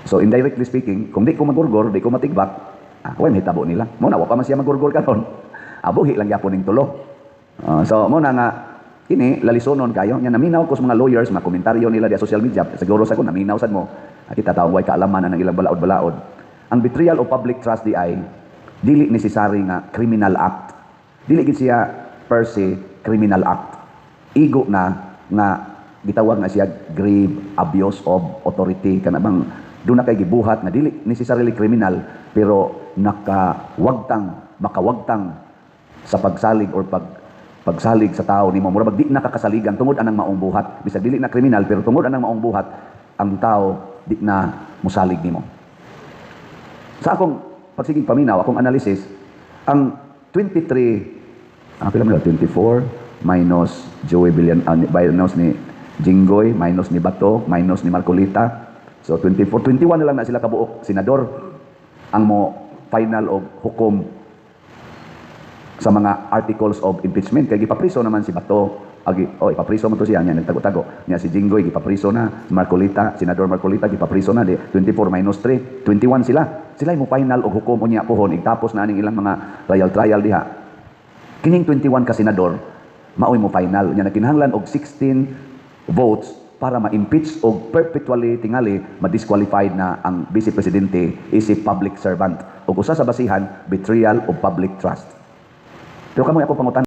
So indirectly speaking, kung di ko magurgor, di ko matigbak, way mahitabo nila. Mo na wa pa man siya magurgor karon. Abuhi lang gyapon ning tulo. So mo na nga ini lalisonon kayo nya naminaw ko sa mga lawyers, mga komentaryo nila di social media. Siguro sa ko naminaw sad mo. Kita tawo way kaalaman ang ilang balaod-balaod. Ang betrayal of public trust di ay dili necessary nga criminal act. Dili gid siya per se criminal act. Igo na nga gitawag na siya grave abuse of authority kana bang doon na kay gibuhat na dili necessarily criminal pero makawagtang sa pagsalig or pagsalig sa tao nimo mura di nakakasaligan tungod anang maong buhat bisag dili na kriminal pero tungod anang maong buhat ang tao di na musalig nimo. Sa akong pagsigig paminaw akong analysis ang 24 minus Joey Villan minus ni Jinggoy minus ni Bato minus ni Marcolita. So 21 na lang na sila kabuok senador ang mo final of hukom sa mga articles of impeachment kay gipapriso naman si Bato ipapriso mo to siya niya nagtago-tago niya si Jinggoy gipapriso na si Marcolita senador Marcolita gipapriso na di 24 minus 3 21 sila mo final og hukom unya pohon igtapos na aning ilang mga trial diha kining 21 ka senador maoy mo final niya nakinahanglan og 16 votes para ma-impeach o perpetually tingali ma-disqualified na ang Vice Presidente is a public servant. O usa sa basihan, betrayal of public trust. Pero kamoy ako pangutan